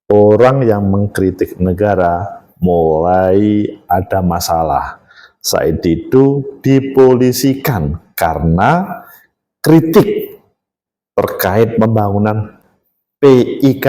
orang yang mengkritik negara mulai ada masalah. Said Didu dipolisikan karena kritik terkait pembangunan PIK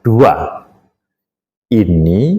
2. Ini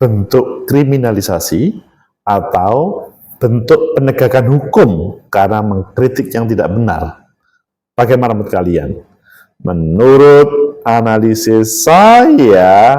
bentuk kriminalisasi atau bentuk penegakan hukum karena mengkritik yang tidak benar. Bagaimana menurut kalian? Menurut analisis saya,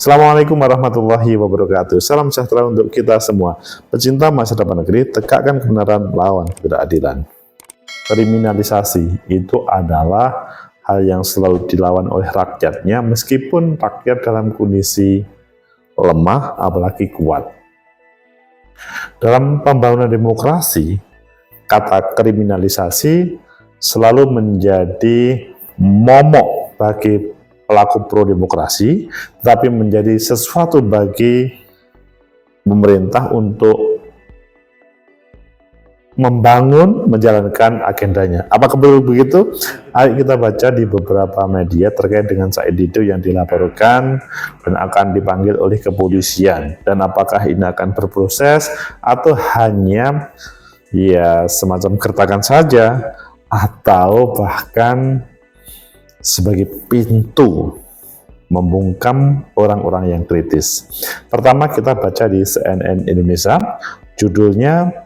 Assalamualaikum warahmatullahi wabarakatuh. Salam sejahtera untuk kita semua. Pecinta masa depan negeri, tegakkan kebenaran, lawan ketidakadilan. Kriminalisasi itu adalah hal yang selalu dilawan oleh rakyatnya, meskipun rakyat dalam kondisi lemah, apalagi kuat. Dalam pembangunan demokrasi, kata kriminalisasi selalu menjadi momok bagi pelaku pro-demokrasi, tetapi menjadi sesuatu bagi pemerintah untuk membangun, menjalankan agendanya. Apakah begitu? Ayo kita baca di beberapa media terkait dengan Said Didu yang dilaporkan dan akan dipanggil oleh kepolisian. Dan apakah ini akan berproses atau hanya ya semacam gertakan saja, atau bahkan sebagai pintu membungkam orang-orang yang kritis. Pertama kita baca di CNN Indonesia, judulnya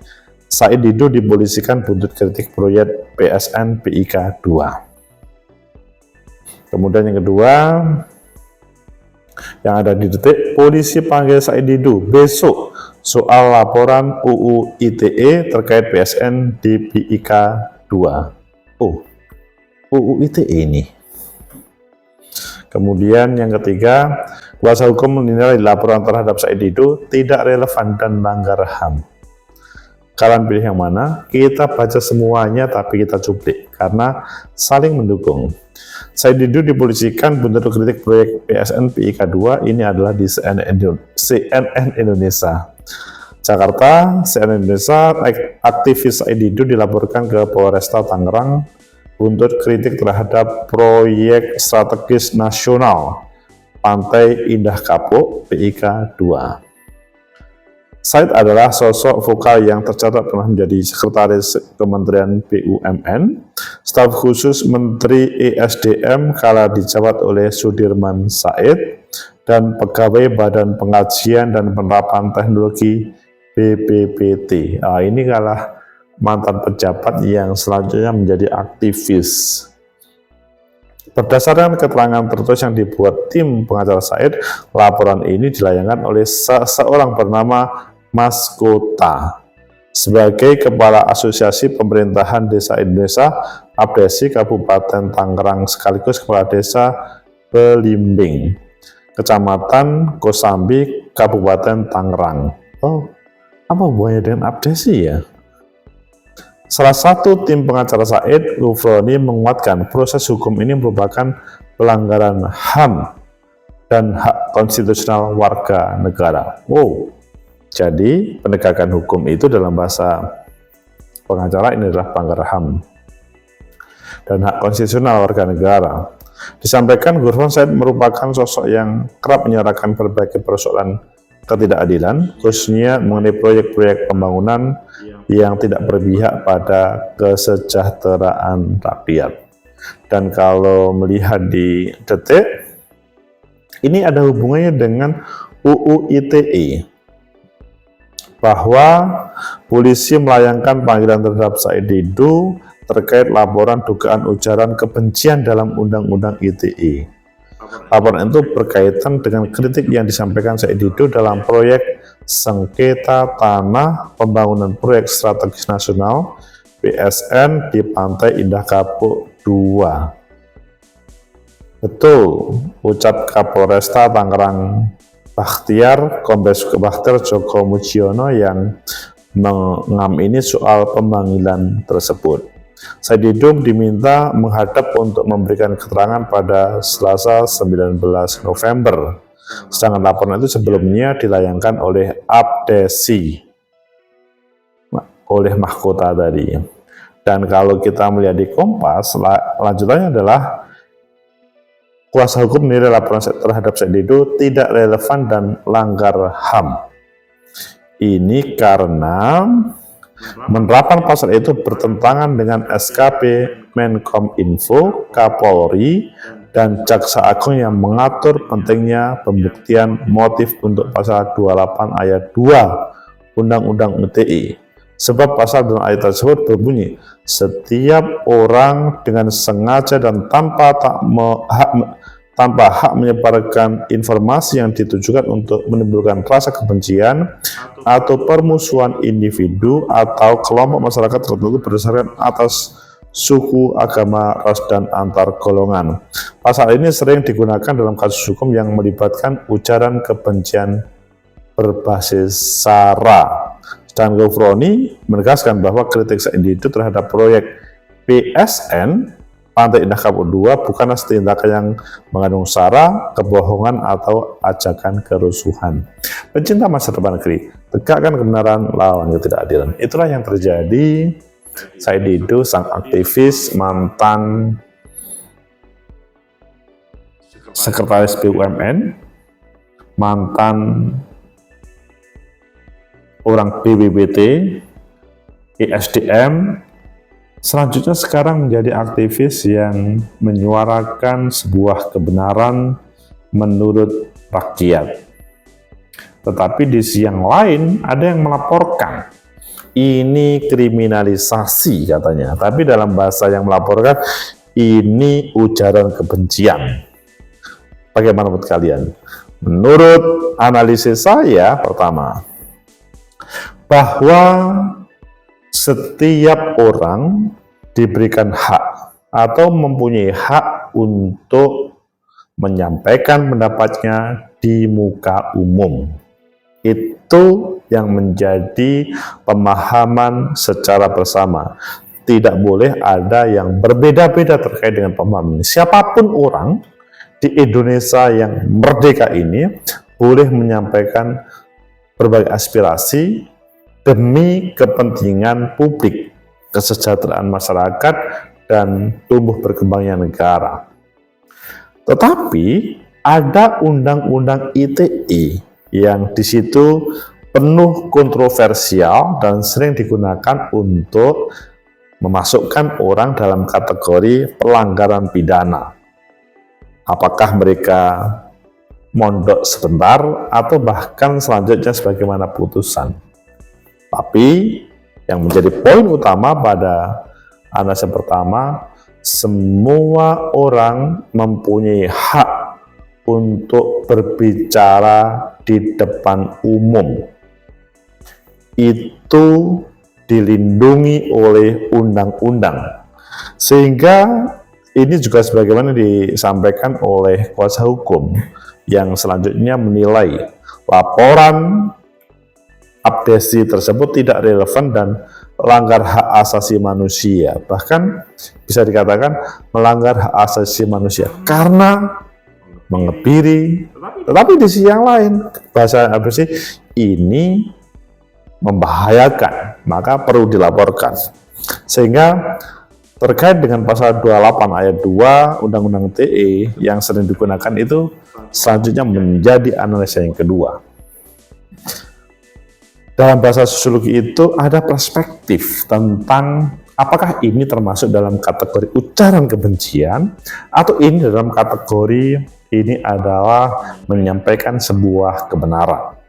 Said Didu dipolisikan buntut kritik proyek PSN PIK 2. Kemudian yang kedua, yang ada di Detik, polisi panggil Said Didu besok soal laporan UU ITE terkait PSN di PIK 2. Oh, UU ITE ini. Kemudian yang ketiga, kuasa hukum menilai laporan terhadap Said Didu tidak relevan dan melanggar HAM. Kalian pilih yang mana? Kita baca semuanya tapi kita cuplik karena saling mendukung. Said Didu dipolisikan buntut kritik proyek PSN PIK 2. Ini adalah di CNN Indonesia. Jakarta, CNN Indonesia, aktivis Said Didu dilaporkan ke Polresta Tangerang buntut kritik terhadap proyek strategis nasional Pantai Indah Kapuk PIK 2. Said adalah sosok vokal yang tercatat pernah menjadi sekretaris Kementerian BUMN, staf khusus Menteri ESDM kala dijabat oleh Sudirman Said, dan pegawai Badan Pengkajian dan Penerapan Teknologi BPPT. Nah, ini kalah mantan pejabat yang selanjutnya menjadi aktivis. Berdasarkan keterangan tertulis yang dibuat tim pengacara Said, laporan ini dilayangkan oleh seseorang bernama Mas Kota sebagai Kepala Asosiasi Pemerintahan Desa Indonesia Abdesi Kabupaten Tangerang sekaligus Kepala Desa Belimbing, Kecamatan Kosambi, Kabupaten Tangerang. Oh, apa hubungannya dengan Abdesi ya? Salah satu tim pengacara Said, Gufroni, menguatkan proses hukum ini merupakan pelanggaran HAM dan hak konstitusional warga negara. Wow, jadi penegakan hukum itu dalam bahasa pengacara ini adalah pelanggaran HAM dan hak konstitusional warga negara. Disampaikan Gufron, Said merupakan sosok yang kerap menyuarakan berbagai persoalan ketidakadilan, khususnya mengenai proyek-proyek pembangunan yang tidak berpihak pada kesejahteraan rakyat. Dan kalau melihat di Detik, ini ada hubungannya dengan UU ITE, bahwa polisi melayangkan panggilan terhadap Said Didu terkait laporan dugaan ujaran kebencian dalam Undang-Undang ITE. Laporan itu berkaitan dengan kritik yang disampaikan Said Didu dalam proyek sengketa tanah pembangunan proyek strategis nasional PSN di Pantai Indah Kapuk 2. Betul, ucap Kapolresta Tangerang Bakhtiar, Kombes Bakhtiar Joko Mujiono yang mengamini soal pemanggilan tersebut. Said Didu diminta menghadap untuk memberikan keterangan pada Selasa 19 November. Sedangkan laporan itu sebelumnya dilayangkan oleh Abdesi, oleh mahkota tadi. Dan kalau kita melihat di Kompas, lanjutannya adalah kuasa hukum menilai laporan terhadap Said Didu tidak relevan dan langgar HAM. Ini karena penerapan pasal itu bertentangan dengan SKP Menkominfo, Kapolri, dan Jaksa Agung yang mengatur pentingnya pembuktian motif untuk pasal 28 ayat 2 Undang-Undang ITE. Sebab pasal dan ayat tersebut berbunyi, setiap orang dengan sengaja dan tanpa hak menyebarkan informasi yang ditujukan untuk menimbulkan rasa kebencian atau permusuhan individu atau kelompok masyarakat tertentu berdasarkan atas suku, agama, ras, dan antar golongan. Pasal ini sering digunakan dalam kasus hukum yang melibatkan ujaran kebencian berbasis SARA. Dan Gufroni menegaskan bahwa kritik Said Didu terhadap proyek PSN Pantai Indah Kapuk II bukanlah tindakan yang mengandung sara, kebohongan, atau ajakan kerusuhan. Pencinta masa depan negeri, tegakkan kebenaran, lawan ketidakadilan. Itulah yang terjadi. Said Didu, sang aktivis, mantan sekretaris BUMN, mantan orang BPPT, ISDM, selanjutnya sekarang menjadi aktivis yang menyuarakan sebuah kebenaran menurut rakyat. Tetapi di sisi yang lain ada yang melaporkan ini kriminalisasi katanya, tapi dalam bahasa yang melaporkan ini ujaran kebencian. Bagaimana menurut kalian? Menurut analisis saya, pertama, bahwa setiap orang diberikan hak atau mempunyai hak untuk menyampaikan pendapatnya di muka umum. Itu yang menjadi pemahaman secara bersama. Tidak boleh ada yang berbeda-beda terkait dengan pemahaman ini. Siapapun orang di Indonesia yang merdeka ini boleh menyampaikan berbagai aspirasi demi kepentingan publik, kesejahteraan masyarakat, dan tumbuh berkembangnya negara. Tetapi ada undang-undang ITE yang di situ penuh kontroversial dan sering digunakan untuk memasukkan orang dalam kategori pelanggaran pidana. Apakah mereka mondok sebentar atau bahkan selanjutnya sebagaimana putusan. Tapi yang menjadi poin utama pada analisis pertama, semua orang mempunyai hak untuk berbicara di depan umum. Itu dilindungi oleh undang-undang. Sehingga ini juga sebagaimana disampaikan oleh kuasa hukum yang selanjutnya menilai laporan Abdesi tersebut tidak relevan dan melanggar hak asasi manusia. Bahkan bisa dikatakan melanggar hak asasi manusia karena mengebiri. Tetapi di sisi yang lain, bahasa Abdesi ini membahayakan, maka perlu dilaporkan. Sehingga terkait dengan pasal 28 ayat 2 Undang-Undang ITE yang sering digunakan itu selanjutnya menjadi analisa yang kedua. Dalam bahasa sosiologi itu ada perspektif tentang apakah ini termasuk dalam kategori ujaran kebencian atau ini dalam kategori ini adalah menyampaikan sebuah kebenaran.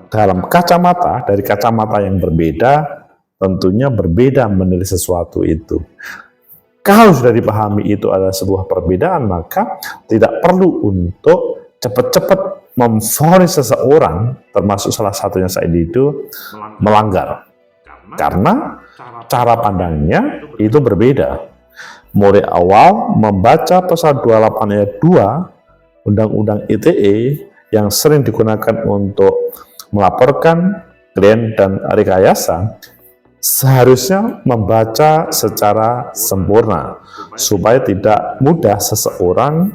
Dalam kacamata, dari kacamata yang berbeda, tentunya berbeda menilai sesuatu itu. Kalau sudah dipahami itu adalah sebuah perbedaan, maka tidak perlu untuk cepat-cepat memvonis seseorang, termasuk salah satunya Said Didu, melanggar. Karena cara pandangnya itu berbeda. Mulai awal membaca pasal 28 ayat 2 Undang-Undang ITE yang sering digunakan untuk melaporkan klaim dan rekayasa, seharusnya membaca secara sempurna supaya tidak mudah seseorang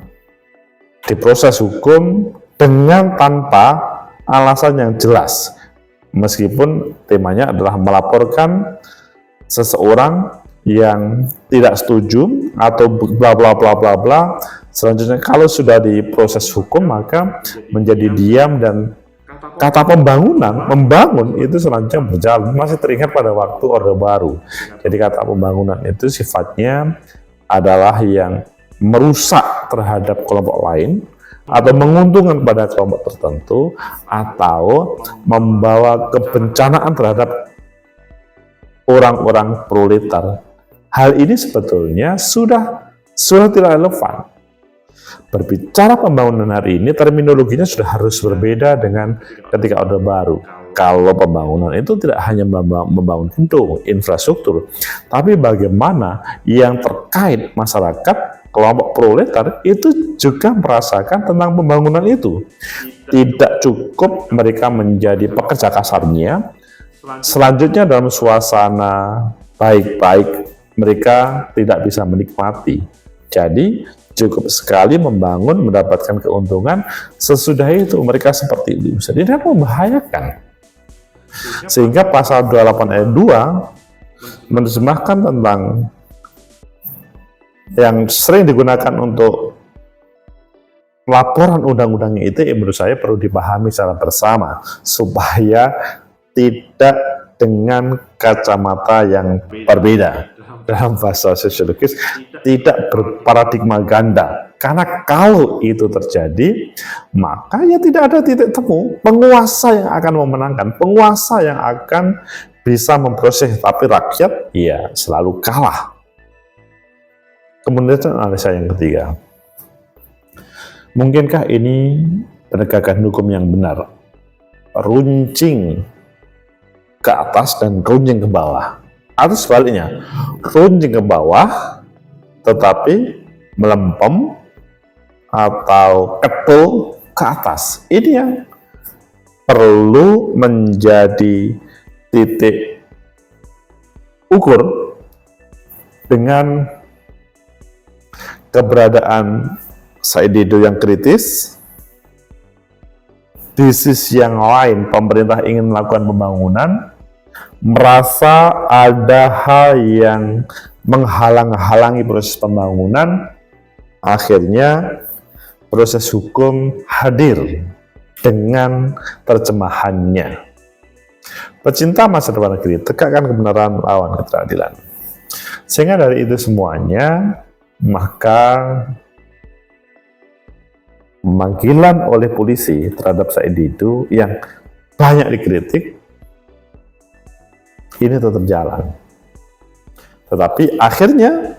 diproses hukum dengan tanpa alasan yang jelas, meskipun temanya adalah melaporkan seseorang yang tidak setuju atau bla bla bla bla bla. Selanjutnya kalau sudah diproses hukum maka menjadi diam, dan kata pembangunan, membangun itu selanjutnya berjalan. Masih teringat pada waktu Orde Baru. Jadi kata pembangunan itu sifatnya adalah yang merusak terhadap kelompok lain, atau menguntungkan pada kelompok tertentu, atau membawa kebencanaan terhadap orang-orang proletar. Hal ini sebetulnya sudah tidak relevan. Berbicara pembangunan hari ini, terminologinya sudah harus berbeda dengan ketika Orde Baru. Kalau pembangunan itu tidak hanya membangun gedung, infrastruktur, tapi bagaimana yang terkait masyarakat, kelompok proletar itu juga merasakan tentang pembangunan itu. Tidak cukup mereka menjadi pekerja kasarnya, selanjutnya dalam suasana baik-baik mereka tidak bisa menikmati. Jadi cukup sekali membangun, mendapatkan keuntungan, sesudah itu mereka seperti itu. Jadi ini membahayakan. Sehingga pasal 28 ayat 2 menerjemahkan tentang yang sering digunakan untuk laporan undang-undangnya itu, menurut saya perlu dipahami secara bersama supaya tidak dengan kacamata yang berbeda. Dalam bahasa sosiologis tidak berparadigma ganda, karena kalau itu terjadi maka ya tidak ada titik temu. Penguasa yang akan memenangkan, penguasa yang akan bisa memproses, tapi rakyat ya selalu kalah. Kemudian analisa yang ketiga, mungkinkah ini penegakan hukum yang benar, runcing ke atas dan runcing ke bawah, atau sebaliknya, runcing ke bawah tetapi melempem atau ketul ke atas? Ini yang perlu menjadi titik ukur dengan keberadaan Said Didu yang kritis. Di sisi yang lain, pemerintah ingin melakukan pembangunan, merasa ada hal yang menghalang-halangi proses pembangunan, akhirnya proses hukum hadir dengan terjemahannya. Pecinta masa depan negeri, tegakkan kebenaran, lawan ketidakadilan. Sehingga dari itu semuanya, maka pemanggilan oleh polisi terhadap Said Didu yang banyak dikritik ini tetap jalan. Tetapi akhirnya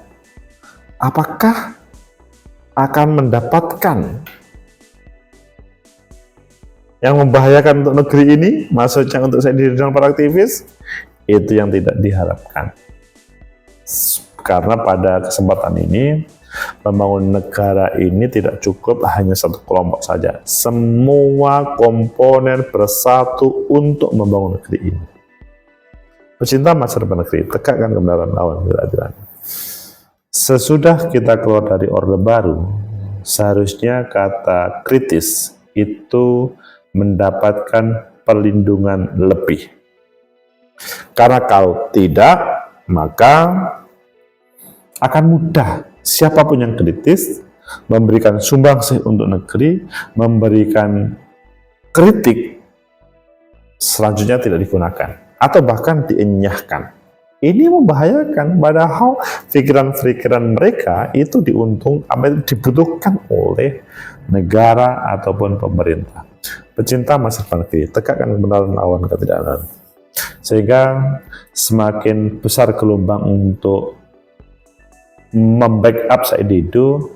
apakah akan mendapatkan yang membahayakan untuk negeri ini, maksudnya untuk Said Didu dan para aktivis? Itu yang tidak diharapkan. Karena pada kesempatan ini, membangun negara ini tidak cukup hanya satu kelompok saja. Semua komponen bersatu untuk membangun negeri ini. Pecinta masa depan negeri, tegakkan kebenaran, lawan ketidakadilan. Sesudah kita keluar dari Orde Baru, seharusnya kata kritis itu mendapatkan perlindungan lebih. Karena kalau tidak, maka akan mudah siapapun yang kritis memberikan sumbangsih untuk negeri, memberikan kritik, selanjutnya tidak digunakan atau bahkan dienyahkan. Ini membahayakan, padahal pikiran-pikiran mereka itu dibutuhkan oleh negara ataupun pemerintah. Pecinta masa depan negeri, tegakkan kebenaran, lawan ketidakadilan. Sehingga semakin besar gelombang untuk membackup Said Didu,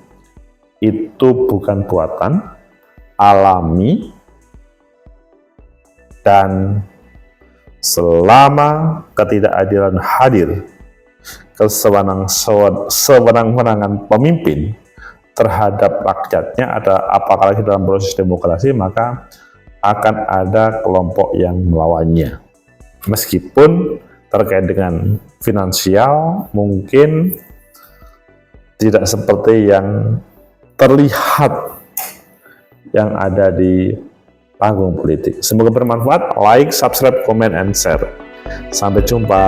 itu bukan buatan, alami, dan selama ketidakadilan hadir, kesewenang-wenangan pemimpin terhadap rakyatnya, apalagi dalam proses demokrasi, maka akan ada kelompok yang melawannya. Meskipun terkait dengan finansial mungkin tidak seperti yang terlihat yang ada di panggung politik. Semoga bermanfaat. Like, subscribe, comment, and share. Sampai jumpa.